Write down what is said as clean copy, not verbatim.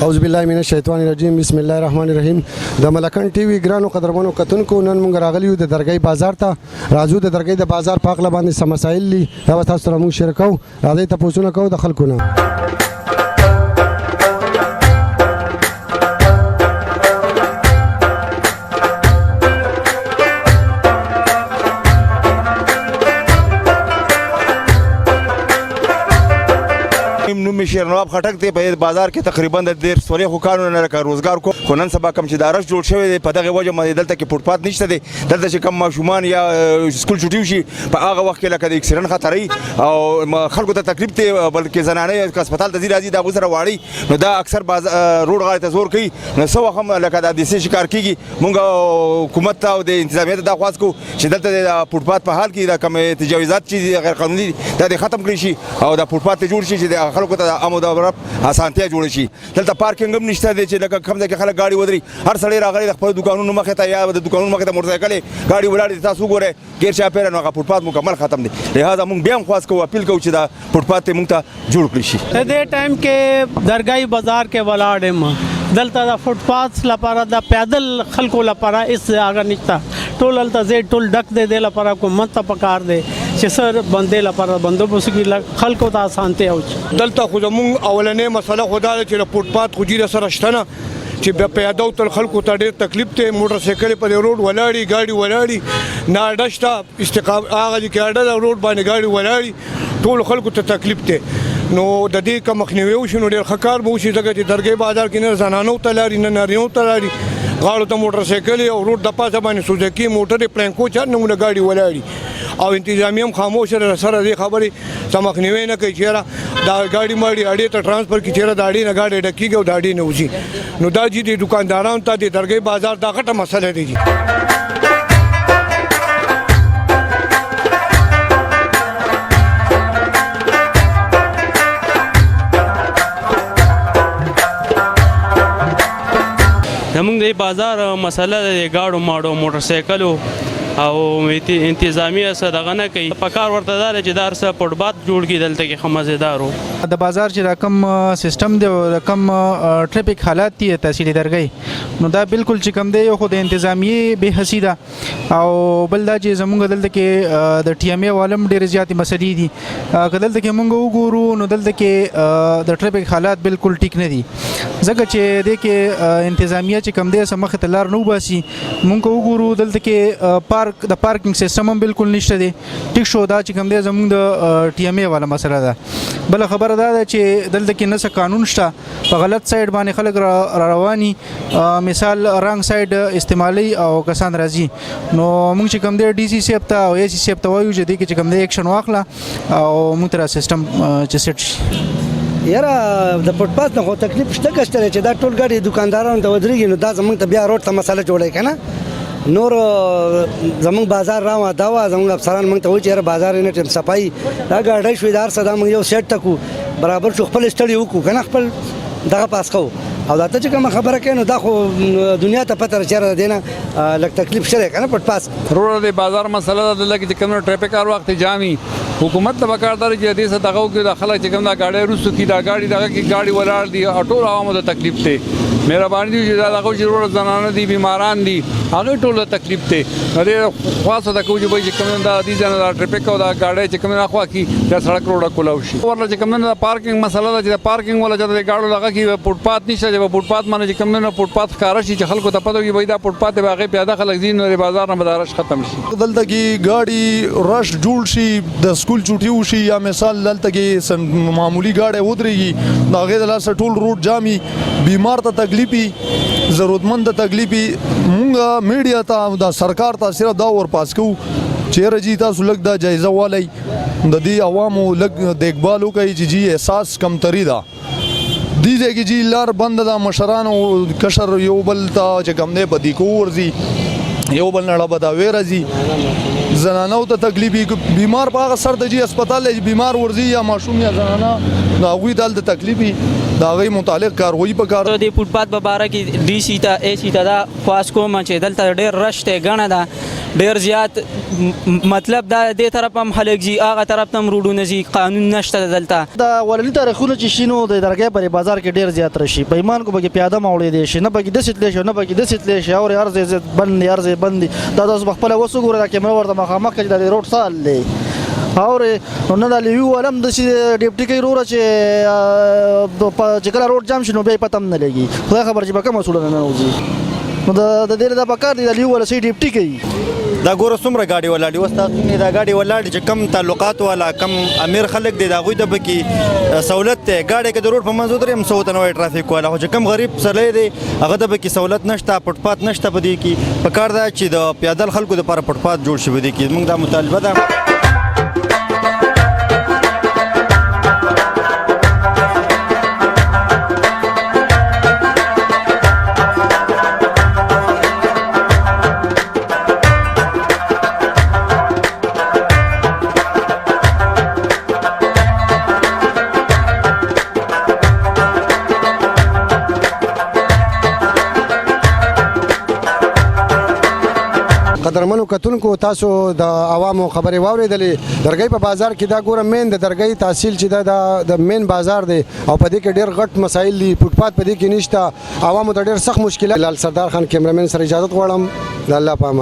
اعوذ بالله من الشیطان الرجیم بسم الله الرحمن الرحیم د ملکن ټي وي ګرانو قدرمنو کتونکو نن موږ راغلیو د درګۍ بازار ته راځو د درګۍ د بازار په اړه باندې څه مسایل دي دا تاسو سره موږ شریکو راځئ تاسو کوو د خلکو نه مشیر نواب خټک ته په بازار کې تقریبا د ډیر سوري خوکانو نه لکه روزګار کو خنن سبا کم چې دارش جوړ شوی دی په دغه وجه باندې دلته کې فوټپات نشته دی دلته چې کم ماشومان یا سکول چټیو شي په هغه وخت کې لکه د اکسیډنټ خطرې او خلکو ته تکلیف دی بلکې زنانه هسپتال ته راځي دا وسره واړي نو دا اکثر روډ غاړه ته زور کوي نو سو هم لکه د دې شکار کیږي مونږ حکومت ته او د انتظامیت د خواست کو چې دلته د فوټپات په حال کې د کم تجاوزات چې غیر قانوني دا ختم کړي شي او د فوټپات جوړ شي چې د خلکو ته امو د اسانتیا جوړ شي دلته پارکینګ هم نشته دی چې لکه کم ځای کې خلک ګاډي ودري هر سړی راغلی د خپل دکانونو مخې ته یا د دکانونو مخې ته موټرسایکل ګاډي ولاړې تاسو ګورئ غیر چاپیره نو هغه فوټپات مکمل ختم دی لہذا موږ بیا هم خواست کوو اپیل کوو چې دا فوټپات موږ ته جوړ کړي شي دې ټایم کې درګای بازار کې ولاړ یم دلته د فوټپات لپاره د پیدل خلکو لپاره اس هغه نشته ټول دلته زه ټول ډک دی د لپاره حکومت ته پکار دی چې سر باندې لپاره بندوبست کې خلکو ته اسانتیا وشي دلته خو زموږ اولنې مسله خدا ده چې فوټپات خو جیره سره شته نه چې بیا پیاده او تل خلکو ته ډېر تکلیف دی موټرسایکل په روډ ولاړي ګاډي ولاړي نه اډه شته استقامت هغه کې اډه روډ باندې ګاډي ولاړي ټول خلکو ته تکلیف دی نو د دې کا مخنیوي وشي نو ډېر ښه کار به وشي ځکه چې درګۍ بازار کې نه زنانو ته لاري نه نارینهو ته لاري غاړو ته موټرسایکل او روډ د پاسه باندې سوزکي موټرې پلانکو چا نمونه ګاډي ولاړي او انتظامیه هم خاموش سره دې خبرې څه مخنیوي نه کوي چېرې دا ګاډي ماډي اډې ته ټرانسفر کړي چېرې د اډې نه ګاډي ډکېږي او د اډې نه وځي نو دا چې د دکاندارانو ته د درګۍ بازار دا غټه مسله دی زمونږ د بازار مسله د ګاډو ماډو موټرسایکلو او انتظامیه څه دغه نه کوي په کار ورته دا چې دا هر څه فوټپات جوړ کړي دلته کې ښه مزېدار و د بازار چې دا کوم سیستم دی د کوم ټریفیک حالات دي تحصیل درګۍ نو دا بالکل چې کوم دی یو خو د انتظامیې بې حسي ده او بل دا چې زمونږ دلته کې د ټي ایم اے والم ډېرې زیاتې مسلې دي که دلته کې مونږ وګورو نو دلته کې د ټریفیک حالات بالکل ټیک نه دي ځکه چې دې کې انتظامیه چې کوم دی څه مخې ته لار نه وباسي مونږ وګورو دلته کې د پارکینګ سیستم هم بالکل نشته دی ټیک شو دا چې کوم دی زمونږ د ټي ایم اے والا مسله ده بله خبره دا ده چې دلته کې نه څه قانون شته په غلط سایډ باندې خلک را رواني مثال رنګ سایډ استعمالي او کسان راځي نو موږ چې کوم دی ډي سي صاحب ته او اے سي صاحب ته وایو چې دې کې چې کوم دی ایکشن واخله او موږ ته سیستم چې سیټ شي یاره د فوټپات نه خو تکلیف شته که شته چې دا ټول ګاډي دکاندارانو ته ودرېږي نو دا زموږ ته بیا روډ ته مسله جوړوي که نه نور زموږ بازار راوه دا وه زموږ افسران موږ ته وایي چې یاره بازار یې نه ټیم صفایي دا ګاډۍ شوې دا هر څه دا موږ یو سیټ ته کړو برابر شو خپل سټډي وکړو که نه خپل دغه پاس کوو او دا ته چې کومه خبره کوي نو دا خو دنیا ته پته چېرې د دې نه لږ تکلیف شوی که نه پټ پاس روډ د بازار مسله ده دلته کې چې کوم ټریفیک هر وخت جامي حکومت ته پکار ده چې دې څه دغه وکړي د خلک چې کوم دا ګاډۍ وروستو کړي دا ګاډي دغه کې ګاډي ولاړ دي او ټول عوامو ته تکلیف دی مهرباني دي چې دا دغه چې روډ زنانه دي بیماران دي هغه ټول تکلیف دی نو دې خاصه د کوم چې کوم دا دي ځنه دا ټریفیک او دا ګاډۍ چې کوم نه خوا کی دا سړک روډ کولاو شي ورله چې کوم نه پارکینګ مسله ده چې پارکینګ ولا چې د ګاډو دغه کې فوټپات نشته چې فوټپات باندې چې کوم نه فوټپات ښکاره شي چې خلکو ته پته وي دا فوټپات به هغه پیاده خلک ځي نو د بازار نه مدارش ختم شي دلته کې ګاډي رش جوړ شي د سکول چټیو شي یا مثال دلته کې معمولی ګاډي ودرېږي دا هغې د لاسه ټول روډ جامي بیمار ته تکلیفي ضرورتمند ته تکلیفي مونږ میډیا ته د سرکار ته صرف دا ورپاس کوو چې رجی تاسو لږ دا جایزه والی د دې عوامو لږ دیکھبال وکړئ چې جی احساس کمتري ده دې ځای کې جی لار بند ده مشرانو کشر یو بل ته چې کوم دی بدي کو ورځي یو بل نه ډبه دا ویرځي زنانو ته تکلیف بیمار په هغه سر د جی هسپتال دی بیمار ورځي یا ماشوم یا زنانه د هغوی دلته تکلیف وي د هغې متعلق کاروایي پکار د فوټپات په باره کې ډي سي ته اے سي ته دا خواست کوم چې دلته ډېر رش دی ګڼه ده ډېر زیات مطلب دا دې طرف هم خلک ځي هغه طرف ته هم روډونه ځي قانون نشته دلته د ولني تاریخونه چې شي نو د درګۍ پرې بازار کې ډېر زیات راشي په ایمان کو پکې پیاده موړې دی شي نه پکې داسې تللی شي نه پکې داسې تللی شي او هر ځای بند دی هر ځای بند دی دا تاسو خپله اوس وګورئ دا کیمره ورته مخامخ کړي دا د روډ سال دی او نه دا لیوي ولم داسې ډیپټي کوي وروره چې کله روډ جام شي نو بیا یې پته هم نه لګي خدای خبر چې به کومه سوړه نه ننوځي نو د دې دا پکار دی دا لیو والا صحیح ډیپټي کوي دا ګوره څومره ګاډي ولاړ دي اوس تاسو دا ګاډي ولاړ دي چې کم تعلقات والا کم امیر خلک دي د هغوی د پکې سہولت دی ګاډی که د روډ په منځ ودرېږي هم څه ورته نه وایي ټرافیک والا خو چې کم غریب سړی دی هغه ته پکې سہولت نشته فوټپات نشته په دې کې پکار ده چې د پیادل خلکو دپاره فوټپات جوړ شي په دې کې زموږ دا مطالبه ده قدرمنو کتونکو تاسو د عوامو خبرې واورېدلې درګۍ په بازار کې دا ګوره مین د درګۍ تحصیل چې دا د مین بازار دی او په دې کې ډېر غټ مسایل دي فوټپات په دې کې نشته عوامو ته ډېر سخت مشکلات لال سردار خان کیمرامین سره اجازت غواړم د الله په امان